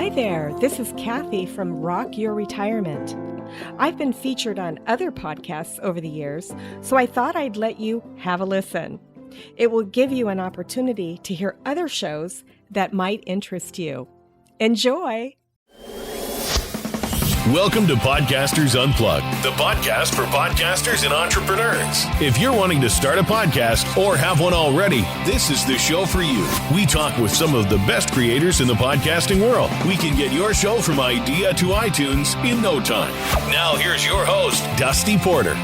Hi there, this is Kathe from Rock Your Retirement. I've been featured on other podcasts over the years, so I thought I'd let you have a listen. It will give you an opportunity to hear other shows that might interest you. Enjoy! Welcome to Podcasters Unplugged, the podcast for podcasters and entrepreneurs. If you're wanting to start a podcast or have one already, this is the show for you. We talk with some of the best creators in the podcasting world. We can get your show from idea to iTunes in no time. Now here's your host, Dusty Porter.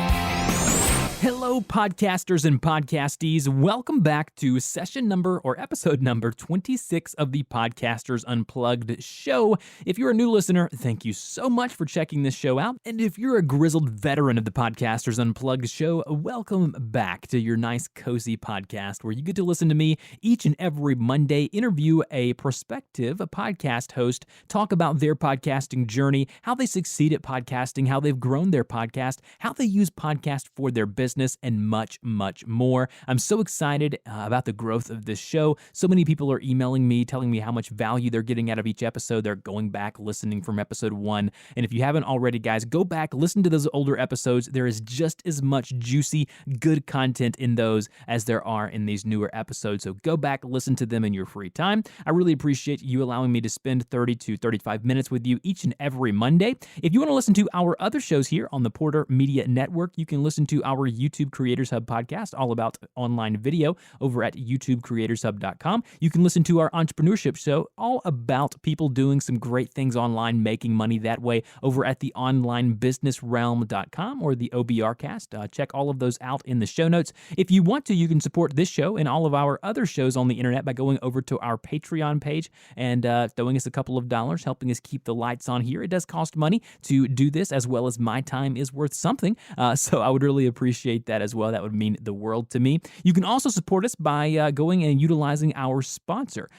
Hello, podcasters and podcasties. Welcome back to episode number 26 of the Podcasters Unplugged show. If you're a new listener, thank you so much for checking this show out. And if you're a grizzled veteran of the Podcasters Unplugged show, welcome back to your nice, cozy podcast where you get to listen to me each and every Monday, interview a prospective podcast host, talk about their podcasting journey, how they succeed at podcasting, how they've grown their podcast, how they use podcast for their business, and much, much more. I'm so excited about the growth of this show. So many people are emailing me, telling me how much value they're getting out of each episode. They're going back, listening from episode 1. And if you haven't already, guys, go back, listen to those older episodes. There is just as much juicy, good content in those as there are in these newer episodes. So go back, listen to them in your free time. I really appreciate you allowing me to spend 30 to 35 minutes with you each and every Monday. If you want to listen to our other shows here on the Porter Media Network, you can listen to our YouTube Creators Hub podcast, all about online video, over at youtubecreatorshub.com. You can listen to our entrepreneurship show, all about people doing some great things online, making money that way, over at the onlinebusinessrealm.com or the OBRcast. Check all of those out in the show notes. If you want to, you can support this show and all of our other shows on the internet by going over to our Patreon page and throwing us a couple of dollars, helping us keep the lights on here. It does cost money to do this, as well as my time is worth something. So I would really appreciate that as well. That would mean the world to me. You can also support us by going and utilizing our sponsor.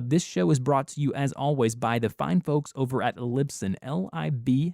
This show is brought to you, as always, by the fine folks over at Libsyn, Libsyn.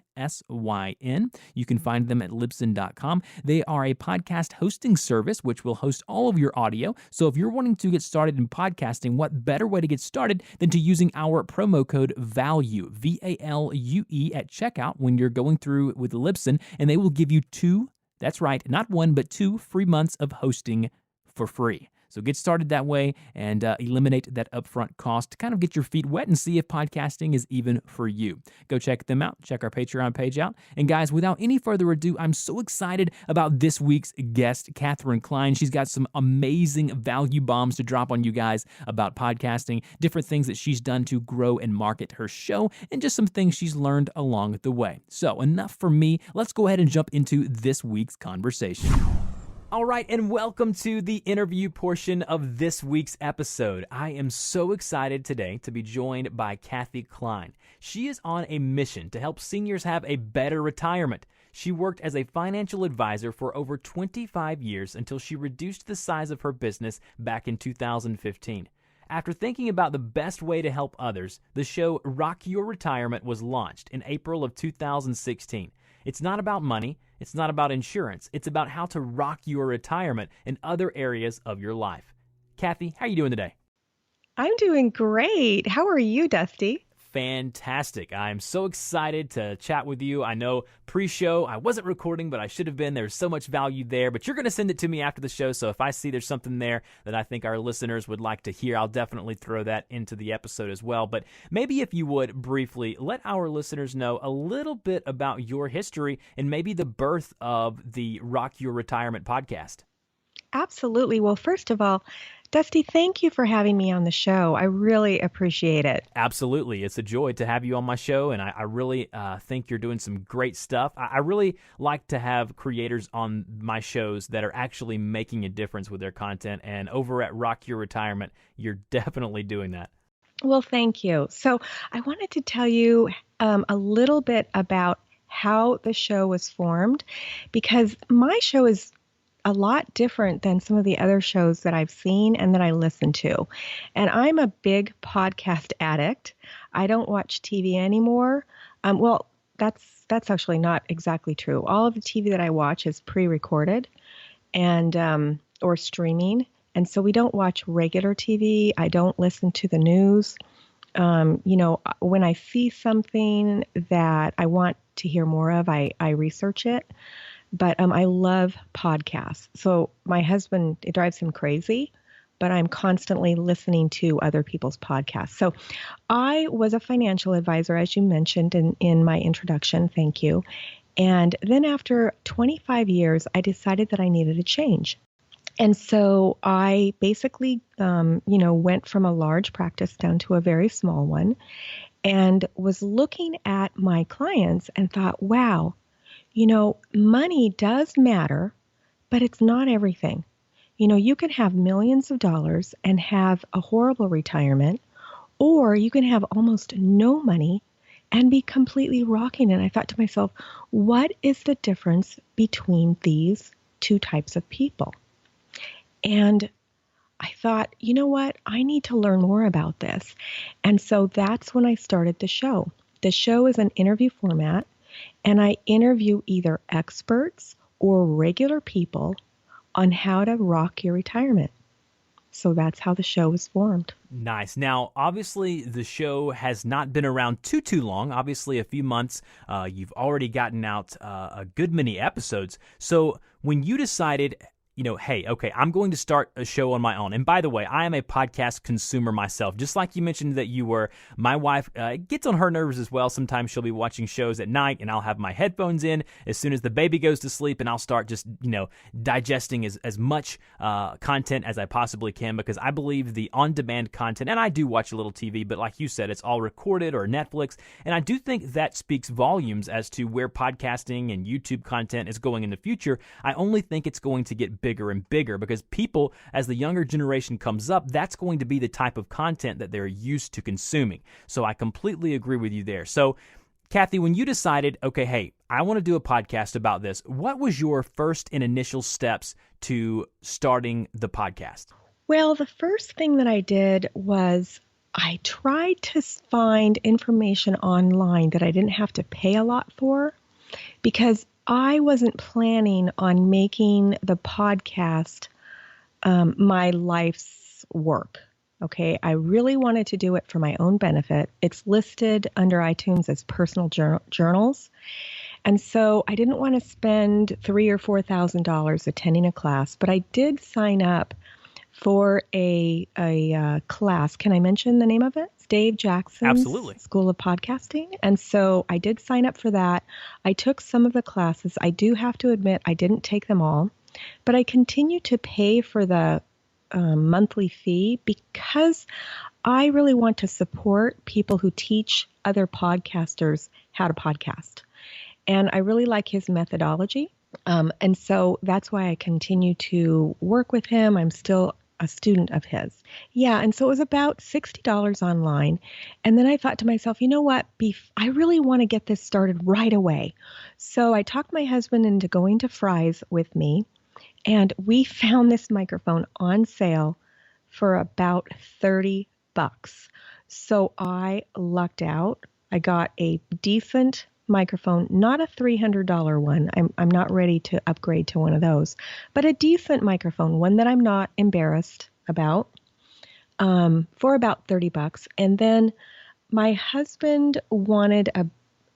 You can find them at libsyn.com. They are a podcast hosting service which will host all of your audio. So if you're wanting to get started in podcasting, what better way to get started than to using our promo code VALUE, VALUE, at checkout when you're going through with Libsyn, and they will give you 2, that's right, not 1, but 2 free months of hosting for free. So get started that way and eliminate that upfront cost to kind of get your feet wet and see if podcasting is even for you. Go check them out. Check our Patreon page out. And guys, without any further ado, I'm so excited about this week's guest, Katherine Klein. She's got some amazing value bombs to drop on you guys about podcasting, different things that she's done to grow and market her show, and just some things she's learned along the way. So enough for me. Let's go ahead and jump into this week's conversation. All right, and welcome to the interview portion of this week's episode. I am so excited today to be joined by Kathe Klein. She is on a mission to help seniors have a better retirement. She worked as a financial advisor for over 25 years until she reduced the size of her business back in 2015. After thinking about the best way to help others, the show Rock Your Retirement was launched in April of 2016. It's not about money. It's not about insurance. It's about how to rock your retirement and other areas of your life. Kathe, how are you doing today? I'm doing great. How are you, Dusty? Fantastic. I'm so excited to chat with you. I know pre-show I wasn't recording, but I should have been. There's so much value there, but you're going to send it to me after the show. So if I see there's something there that I think our listeners would like to hear, I'll definitely throw that into the episode as well. But maybe if you would briefly let our listeners know a little bit about your history and maybe the birth of the Rock Your Retirement podcast. Absolutely. Well, first of all, Dusty, thank you for having me on the show. I really appreciate it. Absolutely. It's a joy to have you on my show, and I really think you're doing some great stuff. I really like to have creators on my shows that are actually making a difference with their content, and over at Rock Your Retirement, you're definitely doing that. Well, thank you. So I wanted to tell you a little bit about how the show was formed, because my show is a lot different than some of the other shows that I've seen and that I listen to. And I'm a big podcast addict. I don't watch TV anymore. Well, that's actually not exactly true. All of the TV that I watch is pre-recorded and or streaming. And so we don't watch regular TV. I don't listen to the news. When I see something that I want to hear more of, I research it. But I love podcasts. So my husband, it drives him crazy, but I'm constantly listening to other people's podcasts. So I was a financial advisor, as you mentioned in my introduction. Thank you. And then after 25 years, I decided that I needed a change. And so I basically, went from a large practice down to a very small one and was looking at my clients and thought, wow, money does matter, but it's not everything. You can have millions of dollars and have a horrible retirement, or you can have almost no money and be completely rocking. And I thought to myself, what is the difference between these two types of people? And I thought, you know what? I need to learn more about this. And so that's when I started the show. The show is an interview format, and I interview either experts or regular people on how to rock your retirement. So that's how the show was formed. Nice. Now, obviously, the show has not been around too long. Obviously, a few months. You've already gotten out a good many episodes. So when you decided, hey, okay, I'm going to start a show on my own. And by the way, I am a podcast consumer myself. Just like you mentioned that you were, my wife gets on her nerves as well. Sometimes she'll be watching shows at night and I'll have my headphones in as soon as the baby goes to sleep, and I'll start just, digesting as much content as I possibly can, because I believe the on-demand content, and I do watch a little TV, but like you said, it's all recorded or Netflix. And I do think that speaks volumes as to where podcasting and YouTube content is going in the future. I only think it's going to get bigger and bigger, because people, as the younger generation comes up, that's going to be the type of content that they're used to consuming. So I completely agree with you there. So Kathe, when you decided, okay, hey, I want to do a podcast about this, what was your first and initial steps to starting the podcast? Well, the first thing that I did was I tried to find information online that I didn't have to pay a lot for, because I wasn't planning on making the podcast my life's work. Okay, I really wanted to do it for my own benefit. It's listed under iTunes as personal journals. And so I didn't want to spend $3,000 or $4,000 attending a class, but I did sign up for a class. Can I mention the name of it? It's Dave Jackson's Absolutely. School of Podcasting. And so I did sign up for that. I took some of the classes. I do have to admit I didn't take them all, but I continue to pay for the monthly fee because I really want to support people who teach other podcasters how to podcast. And I really like his methodology. And so that's why I continue to work with him. I'm still a student of his. Yeah. And so it was about $60 online. And then I thought to myself, you know what, I really want to get this started right away. So I talked my husband into going to Fry's with me, and we found this microphone on sale for about $30. So I lucked out. I got a decent microphone, not a $300 one. I'm not ready to upgrade to one of those, but a decent microphone, one that I'm not embarrassed about, for about $30. And then my husband wanted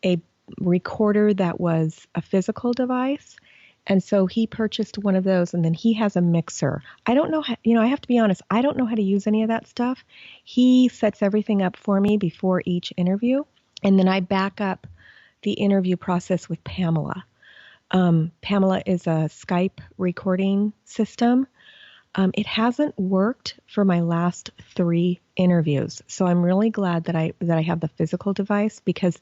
a recorder that was a physical device. And so he purchased one of those, and then he has a mixer. I don't know how, I have to be honest, I don't know how to use any of that stuff. He sets everything up for me before each interview, and then I back up the interview process with Pamela. Pamela is a Skype recording system. It hasn't worked for my last 3 interviews, so I'm really glad that I have the physical device, because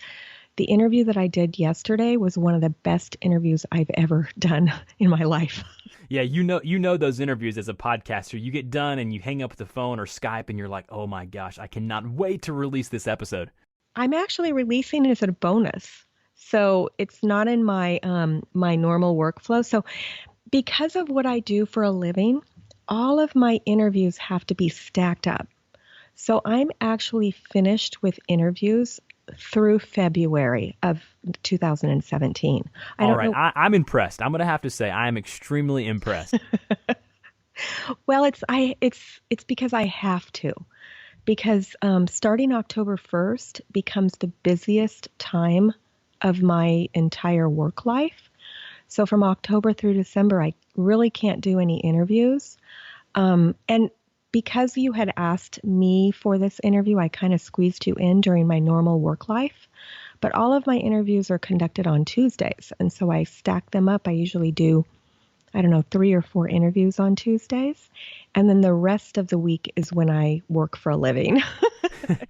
the interview that I did yesterday was one of the best interviews I've ever done in my life. Yeah, you know those interviews as a podcaster. You get done and you hang up the phone or Skype and you're like, oh my gosh, I cannot wait to release this episode. I'm actually releasing it as a bonus. So it's not in my my normal workflow. So because of what I do for a living, all of my interviews have to be stacked up. So I'm actually finished with interviews through February of 2017. All right, I'm impressed. I'm going to have to say I am extremely impressed. Well, it's because I have to. because starting October 1st becomes the busiest time of my entire work life. So from October through December, I really can't do any interviews. And because you had asked me for this interview, I kind of squeezed you in during my normal work life. But all of my interviews are conducted on Tuesdays. And so I stack them up. I usually do, 3 or 4 interviews on Tuesdays. And then the rest of the week is when I work for a living.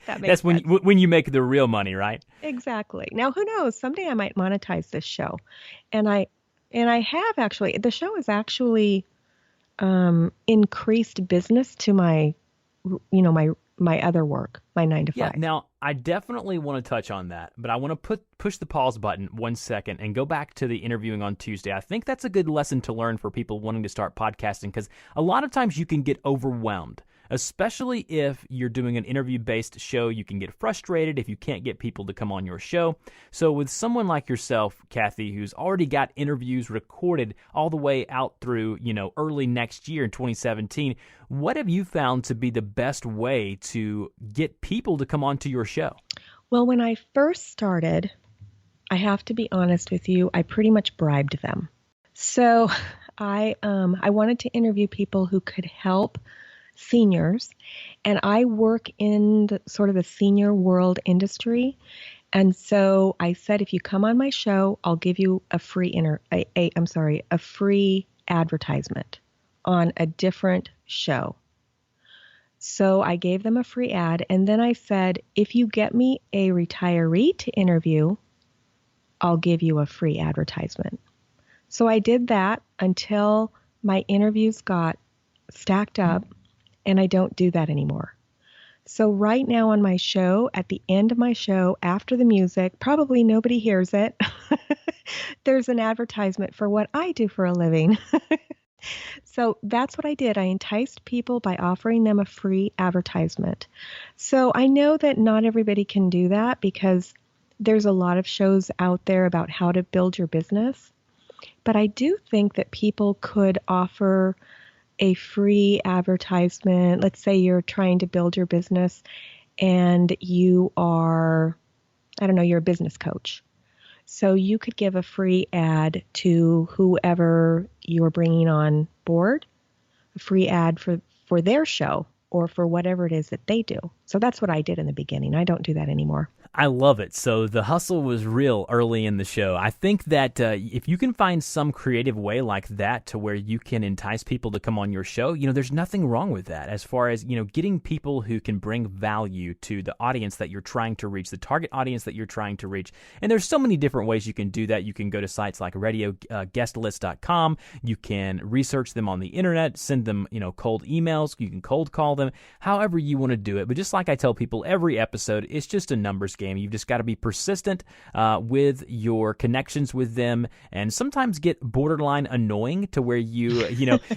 That's when you make the real money, right? Exactly. Now, who knows? Someday I might monetize this show. And I have actually. The show has actually increased business to my other work, my 9 to 5. Yeah, now I definitely want to touch on that, but I want to push the pause button 1 second and go back to the interviewing on Tuesday. I think that's a good lesson to learn for people wanting to start podcasting, because a lot of times you can get overwhelmed, especially if you're doing an interview-based show. You can get frustrated if you can't get people to come on your show. So with someone like yourself, Kathe, who's already got interviews recorded all the way out through, early next year in 2017, what have you found to be the best way to get people to come onto your show? Well, when I first started, I have to be honest with you, I pretty much bribed them. So I wanted to interview people who could help seniors, and I work in the sort of the senior world industry. And so I said, if you come on my show, I'll give you a free a free advertisement on a different show. So I gave them a free ad, and then I said, if you get me a retiree to interview, I'll give you a free advertisement. So I did that until my interviews got stacked up, and I don't do that anymore. So right now on my show, at the end of my show, after the music, probably nobody hears it, there's an advertisement for what I do for a living. So that's what I did. I enticed people by offering them a free advertisement. So I know that not everybody can do that, because there's a lot of shows out there about how to build your business. But I do think that people could offer a free advertisement. Let's say you're trying to build your business and you are, you're a business coach. So you could give a free ad to whoever you're bringing on board, a free ad for their show or for whatever it is that they do. So that's what I did in the beginning. I don't do that anymore. I love it. So the hustle was real early in the show. I think that if you can find some creative way like that to where you can entice people to come on your show, there's nothing wrong with that as far as, getting people who can bring value to the audience that you're trying to reach, the target audience that you're trying to reach. And there's so many different ways you can do that. You can go to sites like radioguestlist.com. You can research them on the internet, send them, cold emails. You can cold call them, however you want to do it. But just like I tell people every episode, it's just a numbers game. You've just got to be persistent with your connections with them, and sometimes get borderline annoying to where you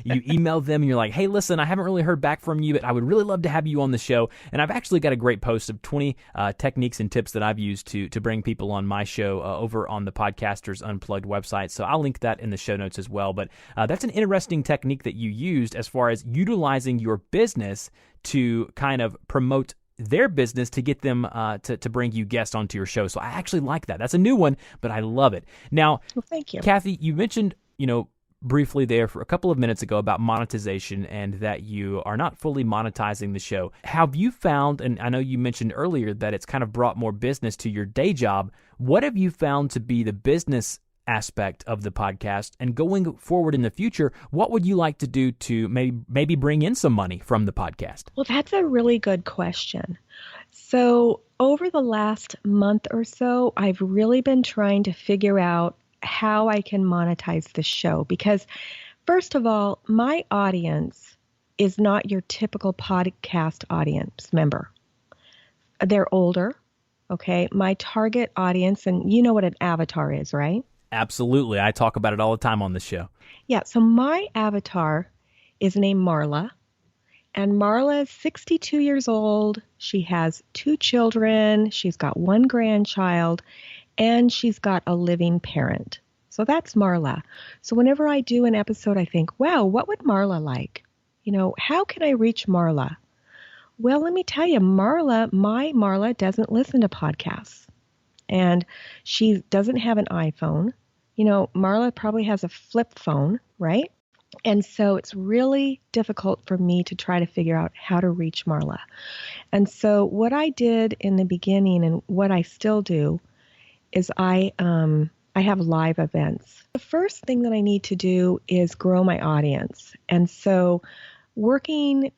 email them and you're like, hey, listen, I haven't really heard back from you, but I would really love to have you on the show. And I've actually got a great post of 20 techniques and tips that I've used to bring people on my show over on the Podcasters Unplugged website. So I'll link that in the show notes as well. But that's an interesting technique that you used as far as utilizing your business to kind of promote their business to get them to bring you guests onto your show. So I actually like that. That's a new one, but I love it. Now, well, thank you. Kathe, you mentioned, briefly there for a couple of minutes ago about monetization and that you are not fully monetizing the show. Have you found, and I know you mentioned earlier that it's kind of brought more business to your day job, what have you found to be the business aspect of the podcast? And going forward in the future, what would you like to do to maybe bring in some money from the podcast? Well, that's a really good question. So over the last month or so, I've really been trying to figure out how I can monetize the show, because first of all, my audience is not your typical podcast audience member. They're older. Okay. My target audience, and you know what an avatar is, right? Absolutely. I talk about it all the time on the show. Yeah. So my avatar is named Marla, and Marla is 62 years old. She has 2 children. She's got 1 grandchild, and she's got a living parent. So that's Marla. So whenever I do an episode, I think, wow, what would Marla like? How can I reach Marla? Well, let me tell you, my Marla doesn't listen to podcasts, and she doesn't have an iPhone. Marla probably has a flip phone, right? And so it's really difficult for me to try to figure out how to reach Marla. And so what I did in the beginning and what I still do is I have live events. The first thing that I need to do is grow my audience. And so working,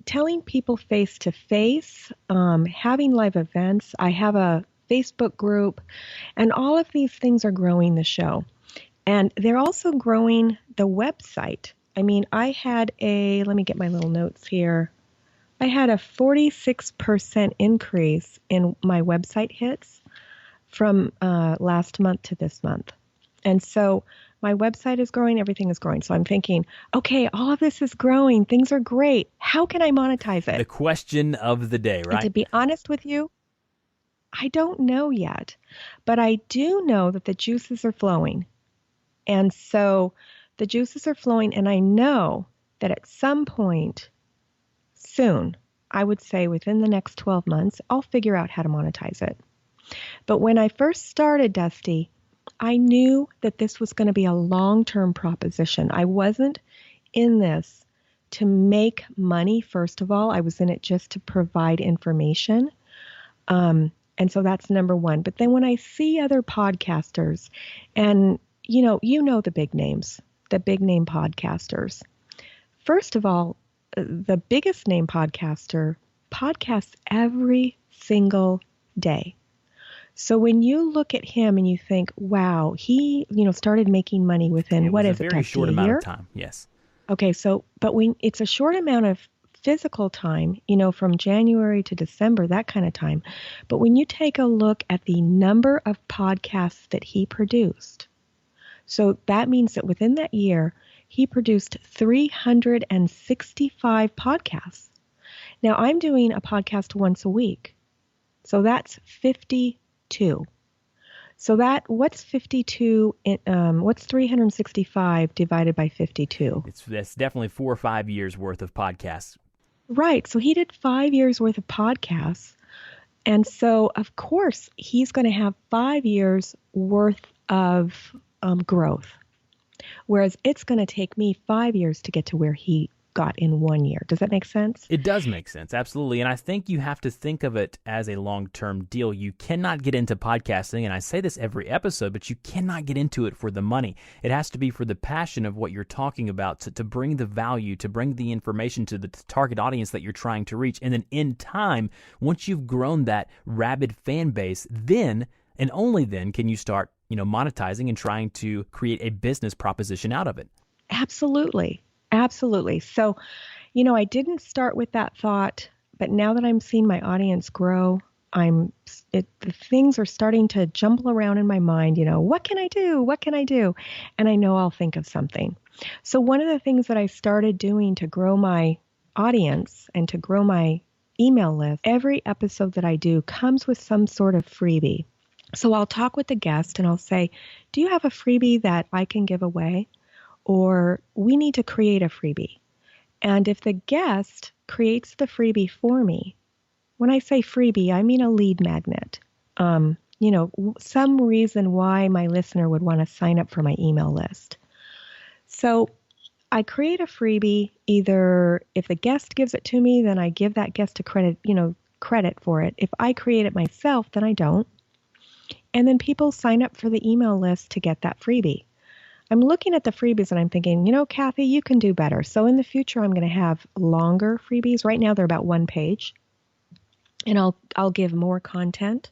telling people face to face, having live events. I have a Facebook group, and all of these things are growing the show. And they're also growing the website. I mean, let me get my little notes here. I had a 46% increase in my website hits from last month to this month. And so my website is growing, everything is growing. So I'm thinking, okay, all of this is growing. Things are great. How can I monetize it? The question of the day, right? And to be honest with you, I don't know yet, but I do know that the juices are flowing. And so the juices are flowing, and I know that at some point soon, I would say within the next 12 months, I'll figure out how to monetize it. But when I first started, Dusty, I knew that this was going to be a long-term proposition. I wasn't in this to make money, first of all. I was in it just to provide information. And so that's number one. But then when I see other podcasters, and you know the big names, the big name podcasters. First of all, the biggest name podcaster podcasts every single day. So when you look at him and you think, wow, he, started making money within, a very short amount of time. Yes. Okay. So, but when it's a short amount of physical time, from January to December, that kind of time. But when you take a look at the number of podcasts that he produced, so that means that within that year, he produced 365 podcasts. Now I'm doing a podcast once a week. So that's 52. So what's 52, what's 365 divided by 52? That's definitely 4 or 5 years worth of podcasts. Right. So he did 5 years worth of podcasts. And so, of course, he's going to have 5 years worth of growth. Whereas it's going to take me 5 years to get to where he got in 1 year. Does that make sense? It does make sense, absolutely. And I think you have to think of it as a long-term deal. You cannot get into podcasting, and I say this every episode, but you cannot get into it for the money. It has to be for the passion of what you're talking about, to bring the value, to bring the information to the target audience that you're trying to reach. And then in time, once you've grown that rabid fan base, then and only then can you start monetizing and trying to create a business proposition out of it. Absolutely. Absolutely. So, I didn't start with that thought, but now that I'm seeing my audience grow, the things are starting to jumble around in my mind. What can I do? What can I do? And I know I'll think of something. So one of the things that I started doing to grow my audience and to grow my email list, every episode that I do comes with some sort of freebie. So I'll talk with the guest and I'll say, do you have a freebie that I can give away? Or we need to create a freebie. And if the guest creates the freebie for me, when I say freebie, I mean a lead magnet. Some reason why my listener would want to sign up for my email list. So I create a freebie. Either if the guest gives it to me, then I give that guest a credit for it. If I create it myself, then I don't. And then people sign up for the email list to get that freebie. I'm looking at the freebies and I'm thinking, Kathe, you can do better. So in the future, I'm going to have longer freebies. Right now, they're about 1 page. And I'll give more content.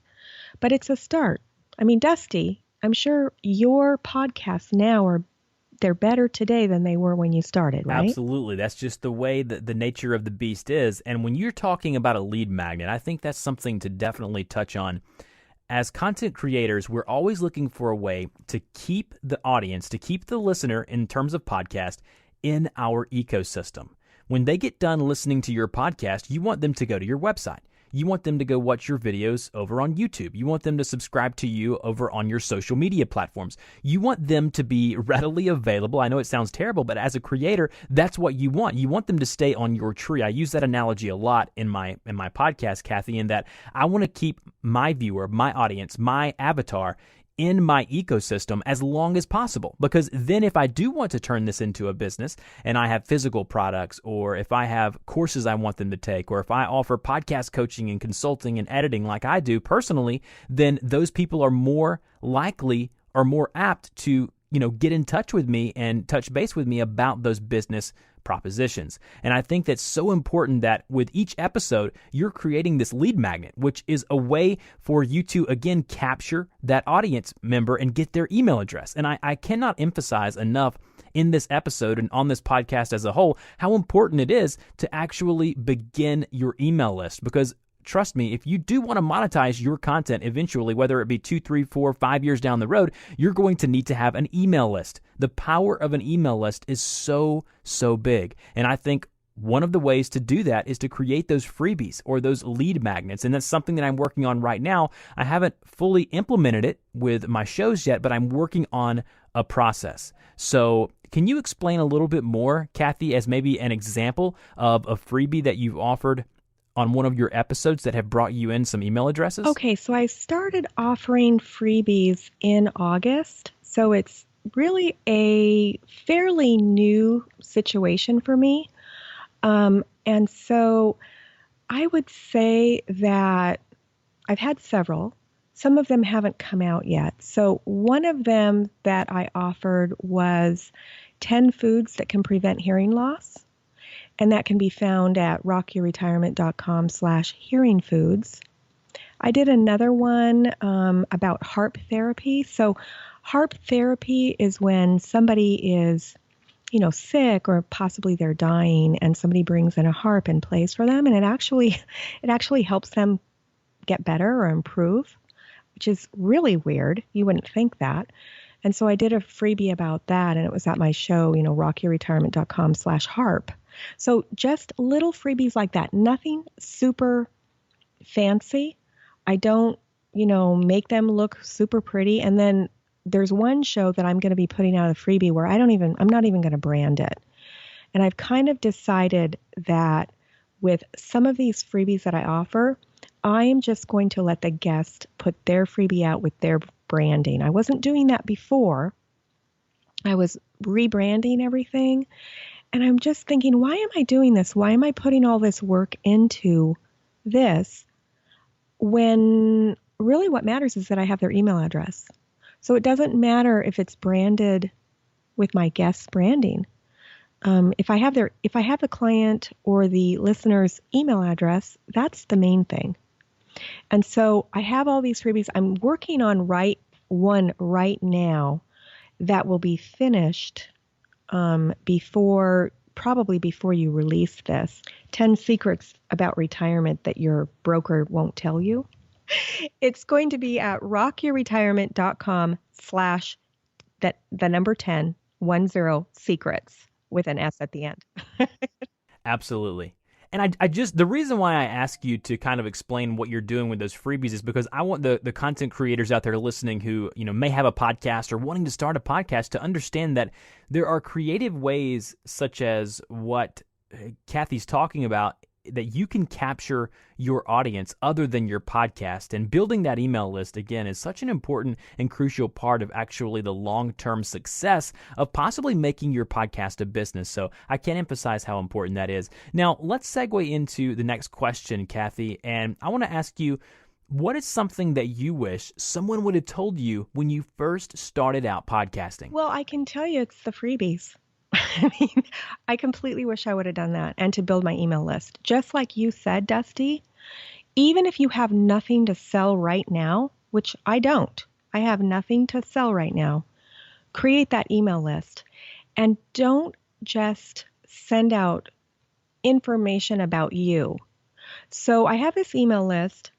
But it's a start. I mean, Dusty, I'm sure your podcasts now they're better today than they were when you started, right? Absolutely. That's just the way that the nature of the beast is. And when you're talking about a lead magnet, I think that's something to definitely touch on. As content creators, we're always looking for a way to keep the audience, to keep the listener in terms of podcast in our ecosystem. When they get done listening to your podcast, you want them to go to your website. You want them to go watch your videos over on YouTube. You want them to subscribe to you over on your social media platforms. You want them to be readily available. I know it sounds terrible, but as a creator, that's what you want. You want them to stay on your tree. I use that analogy a lot in my podcast, Kathe, in that I want to keep my viewer, my audience, my avatar in my ecosystem as long as possible. Because then if I do want to turn this into a business and I have physical products, or if I have courses I want them to take, or if I offer podcast coaching and consulting and editing like I do personally, then those people are more likely or more apt to, get in touch with me and touch base with me about those business propositions. And I think that's so important that with each episode, you're creating this lead magnet, which is a way for you to, again, capture that audience member and get their email address. And I cannot emphasize enough in this episode and on this podcast as a whole, how important it is to actually begin your email list. Because trust me, if you do want to monetize your content eventually, whether it be 2, 3, 4, 5 years down the road, you're going to need to have an email list. The power of an email list is so big. And I think one of the ways to do that is to create those freebies or those lead magnets. And that's something that I'm working on right now. I haven't fully implemented it with my shows yet, but I'm working on a process. So can you explain a little bit more, Kathe, as maybe an example of a freebie that you've offered on one of your episodes that have brought you in some email addresses? Okay, so I started offering freebies in August. So it's really a fairly new situation for me. And so I would say that I've had several. Some of them haven't come out yet. So one of them that I offered was 10 foods that can prevent hearing loss. And that can be found at rockyourretirement.com/hearing foods. I did another one about harp therapy. So harp therapy is when somebody is, sick or possibly they're dying and somebody brings in a harp and plays for them. And it actually helps them get better or improve, which is really weird. You wouldn't think that. And so I did a freebie about that, and it was at my show, rockyourretirement.com/harp. So just little freebies like that, nothing super fancy. I don't, make them look super pretty. And then there's one show that I'm going to be putting out a freebie where I'm not even going to brand it. And I've kind of decided that with some of these freebies that I offer, I'm just going to let the guest put their freebie out with their branding. I wasn't doing that before. I was rebranding everything. And I'm just thinking, why am I doing this? Why am I putting all this work into this when really what matters is that I have their email address? So it doesn't matter if it's branded with my guest's branding. If I have the client or the listener's email address, that's the main thing. And so I have all these freebies. I'm working on one right now that will be finished probably before you release this. 10 secrets about retirement that your broker won't tell you. It's going to be at rockyourretirement.com/10 secrets with an S at the end. Absolutely. And I just, the reason why I ask you to kind of explain what you're doing with those freebies is because I want the content creators out there listening who, may have a podcast or wanting to start a podcast to understand that there are creative ways such as what Kathe's talking about that you can capture your audience other than your podcast. And building that email list, again, is such an important and crucial part of actually the long-term success of possibly making your podcast a business. So I can't emphasize how important that is. Now, let's segue into the next question, Kathe. And I want to ask you, what is something that you wish someone would have told you when you first started out podcasting? Well, I can tell you it's the freebies. I completely wish I would have done that, and to build my email list. Just like you said, Dusty, even if you have nothing to sell right now, which I don't, I have nothing to sell right now, create that email list and don't just send out information about you. So I have this email list,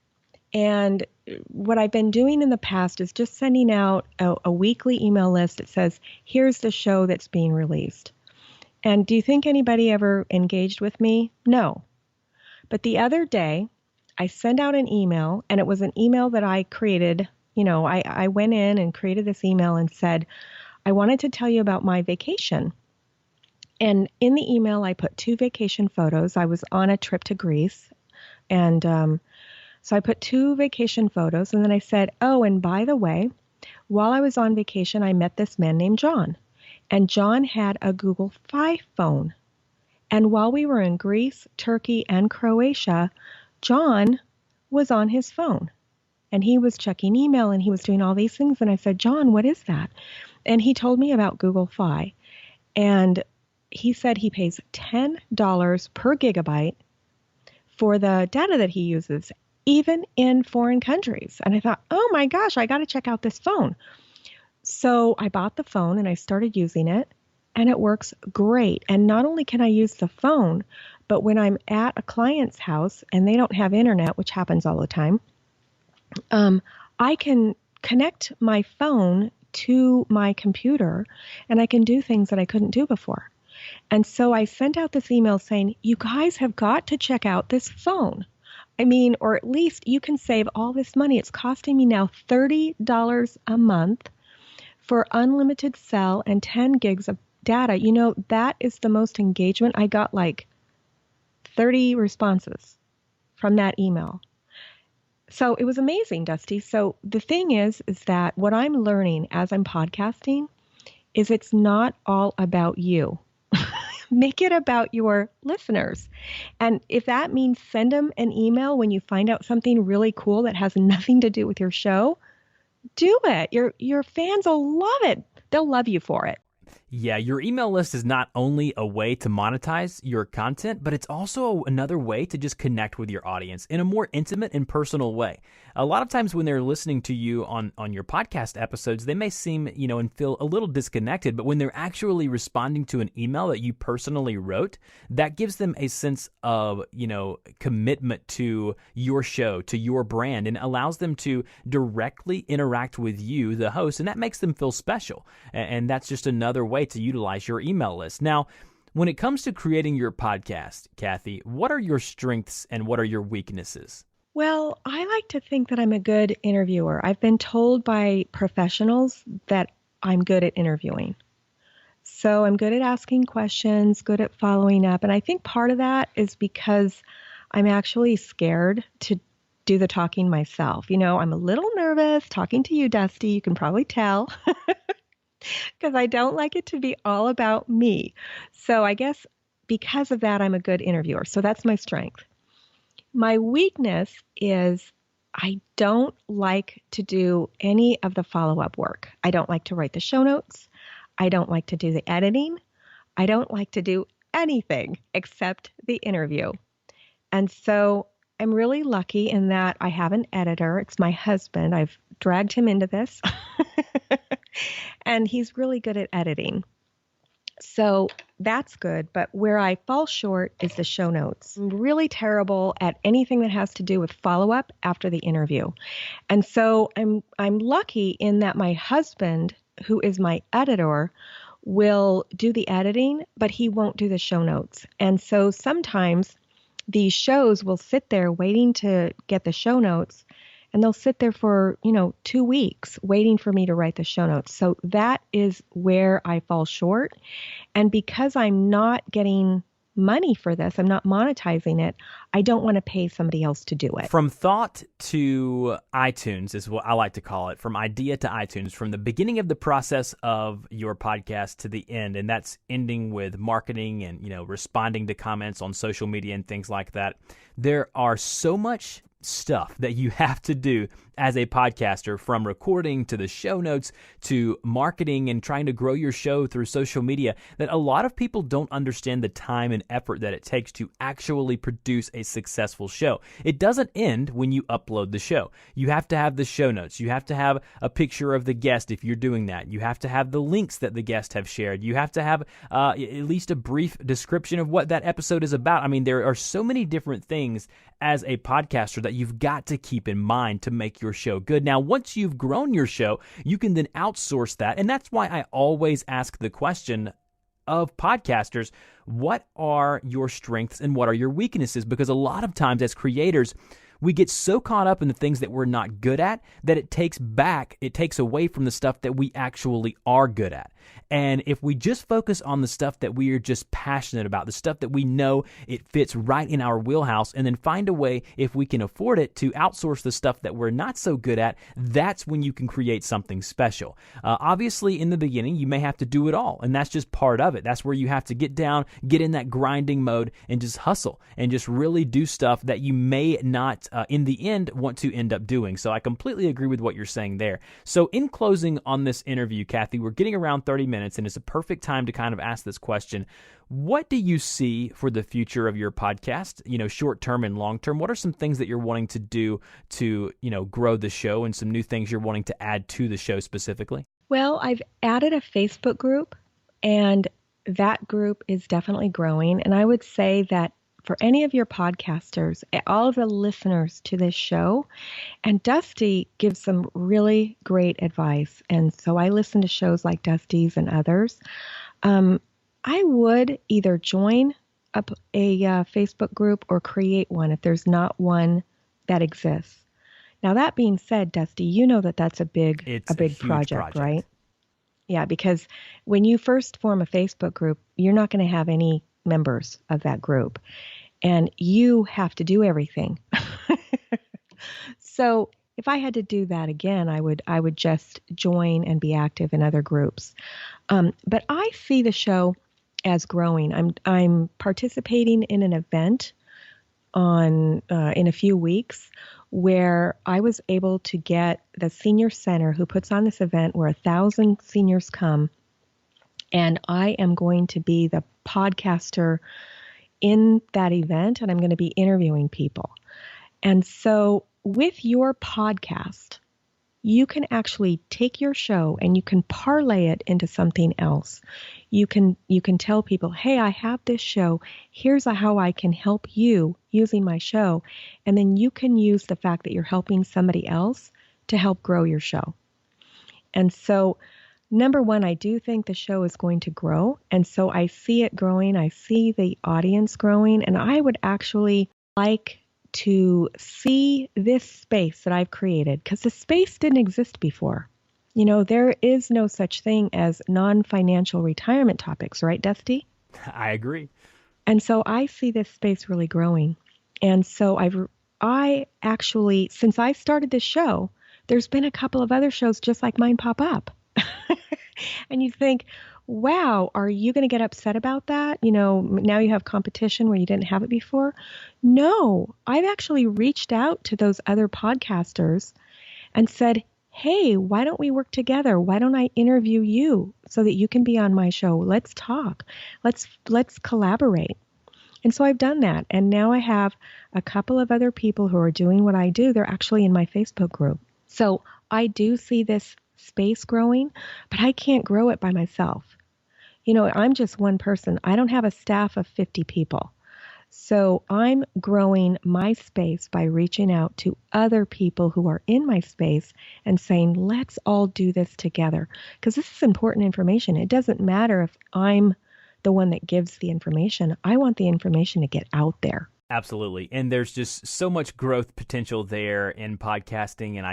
and what I've been doing in the past is just sending out a weekly email list that says, here's the show that's being released. And do you think anybody ever engaged with me? No. But the other day, I send out an email, and it was an email that I created. I went in and created this email and said, I wanted to tell you about my vacation. And in the email, I put 2 vacation photos. I was on a trip to Greece. And so I put 2 vacation photos. And then I said, oh, and by the way, while I was on vacation, I met this man named John. And John had a Google Fi phone. And while we were in Greece, Turkey, and Croatia, John was on his phone. And he was checking email and he was doing all these things. And I said, John, what is that? And he told me about Google Fi. And he said he pays $10 per gigabyte for the data that he uses, even in foreign countries. And I thought, oh my gosh, I got to check out this phone. So I bought the phone and I started using it, and it works great. And not only can I use the phone, but when I'm at a client's house and they don't have internet, which happens all the time, I can connect my phone to my computer and I can do things that I couldn't do before. And so I sent out this email saying, you guys have got to check out this phone. I mean, or at least you can save all this money. It's costing me now $30 a month for unlimited cell and 10 gigs of data. That is the most engagement. I got like 30 responses from that email. So it was amazing, Dusty. So the thing is that what I'm learning as I'm podcasting is it's not all about you. Make it about your listeners. And if that means send them an email when you find out something really cool that has nothing to do with your show, do it. Your fans will love it. They'll love you for it. Yeah, your email list is not only a way to monetize your content, but it's also another way to just connect with your audience in a more intimate and personal way. A lot of times when they're listening to you on your podcast episodes, they may seem, and feel a little disconnected, but when they're actually responding to an email that you personally wrote, that gives them a sense of, commitment to your show, to your brand, and allows them to directly interact with you, the host, and that makes them feel special. And that's just another way to utilize your email list. Now, when it comes to creating your podcast, Kathe, what are your strengths and what are your weaknesses? Well, I like to think that I'm a good interviewer. I've been told by professionals that I'm good at interviewing. So I'm good at asking questions, good at following up. And I think part of that is because I'm actually scared to do the talking myself. I'm a little nervous talking to you, Dusty. You can probably tell. Because I don't like it to be all about me. So I guess because of that, I'm a good interviewer. So that's my strength. My weakness is I don't like to do any of the follow-up work. I don't like to write the show notes. I don't like to do the editing. I don't like to do anything except the interview. And so I'm really lucky in that I have an editor. It's my husband. I've dragged him into this. And he's really good at editing. So that's good. But where I fall short is the show notes. I'm really terrible at anything that has to do with follow-up after the interview. And so I'm lucky in that my husband, who is my editor, will do the editing, but he won't do the show notes. And so sometimes these shows will sit there waiting to get the show notes, and they'll sit there for, 2 weeks waiting for me to write the show notes. So that is where I fall short. And because I'm not getting money for this, I'm not monetizing it, I don't want to pay somebody else to do it. From thought to iTunes is what I like to call it. From idea to iTunes, from the beginning of the process of your podcast to the end, and that's ending with marketing and, responding to comments on social media and things like that. There are so much stuff that you have to do as a podcaster, from recording to the show notes to marketing and trying to grow your show through social media, that a lot of people don't understand the time and effort that it takes to actually produce a successful show. It doesn't end when you upload the show. You have to have the show notes. You have to have a picture of the guest if you're doing that. You have to have the links that the guest have shared. You have to have at least a brief description of what that episode is about. I mean, there are so many different things as a podcaster that you've got to keep in mind to make your show good. Now, once you've grown your show, you can then outsource that. And that's why I always ask the question of podcasters, what are your strengths and what are your weaknesses? Because a lot of times as creators, We get so caught up in the things that we're not good at that it takes away from the stuff that we actually are good at. And if we just focus on the stuff that we are just passionate about, the stuff that we know it fits right in our wheelhouse, and then find a way, if we can afford it, to outsource the stuff that we're not so good at, that's when you can create something special. Obviously, in the beginning, you may have to do it all, and that's just part of it. That's where you have to get down, get in that grinding mode, and just hustle, and just really do stuff that you may not, in the end, want to end up doing. So I completely agree with what you're saying there. So in closing on this interview, Kathe, we're getting around 30 minutes, and it's a perfect time to kind of ask this question. What do you see for the future of your podcast, short term and long term? What are some things that you're wanting to do to, grow the show, and some new things you're wanting to add to the show specifically? Well, I've added a Facebook group, and that group is definitely growing. And I would say that for any of your podcasters, all of the listeners to this show, and Dusty gives some really great advice. And so I listen to shows like Dusty's and others. I would either join a Facebook group or create one if there's not one that exists. Now, that being said, Dusty, you know that that's a big project, right? Yeah, because when you first form a Facebook group, you're not going to have any members of that group, and you have to do everything. So if I had to do that again, I would just join and be active in other groups. But I see the show as growing. I'm participating in an event in a few weeks where I was able to get the senior center who puts on this event where 1,000 seniors come, and I am going to be the podcaster in that event, and I'm going to be interviewing people. And so with your podcast, you can actually take your show and you can parlay it into something else. You can tell people, hey, I have this show. Here's how I can help you using my show. And then you can use the fact that you're helping somebody else to help grow your show. And so, number one, I do think the show is going to grow. And so I see it growing. I see the audience growing. And I would actually like to see this space that I've created, because the space didn't exist before. There is no such thing as non-financial retirement topics, right, Dusty? I agree. And so I see this space really growing. And so I actually, since I started this show, there's been a couple of other shows just like mine pop up. And you think, wow, are you going to get upset about that? Now you have competition where you didn't have it before. No, I've actually reached out to those other podcasters and said, hey, why don't we work together? Why don't I interview you so that you can be on my show? Let's talk. Let's collaborate. And so I've done that. And now I have a couple of other people who are doing what I do. They're actually in my Facebook group. So I do see this space growing, but I can't grow it by myself. I'm just one person. I don't have a staff of 50 people. So I'm growing my space by reaching out to other people who are in my space and saying, let's all do this together. Because this is important information. It doesn't matter if I'm the one that gives the information. I want the information to get out there. Absolutely. And there's just so much growth potential there in podcasting. And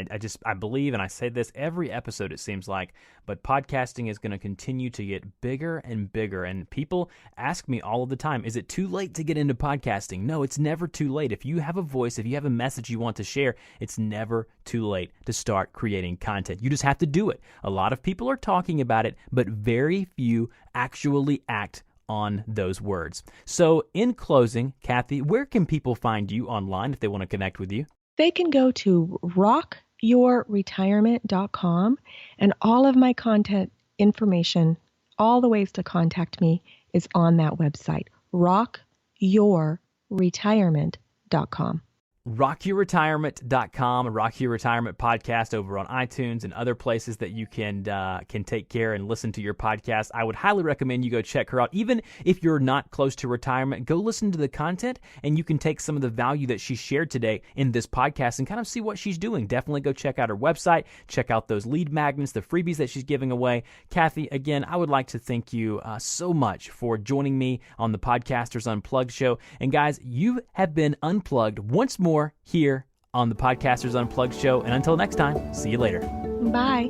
I believe, and I say this every episode, it seems like, but podcasting is going to continue to get bigger and bigger. And people ask me all of the time, is it too late to get into podcasting? No, it's never too late. If you have a voice, if you have a message you want to share, it's never too late to start creating content. You just have to do it. A lot of people are talking about it, but very few actually act on those words. So in closing, Kathe, where can people find you online if they want to connect with you? They can go to rockyourretirement.com, and all of my content information, all the ways to contact me is on that website, rockyourretirement.com. rockyourretirement.com, Rock Your Retirement podcast over on iTunes and other places that you can take care and listen to your podcast. I would highly recommend you go check her out. Even if you're not close to retirement, go listen to the content and you can take some of the value that she shared today in this podcast and kind of see what she's doing. Definitely go check out her website, check out those lead magnets, the freebies that she's giving away. Kathe, again, I would like to thank you so much for joining me on the Podcasters Unplugged show. And guys, you have been unplugged once more here on the Podcasters Unplugged show. And until next time, see you later. Bye.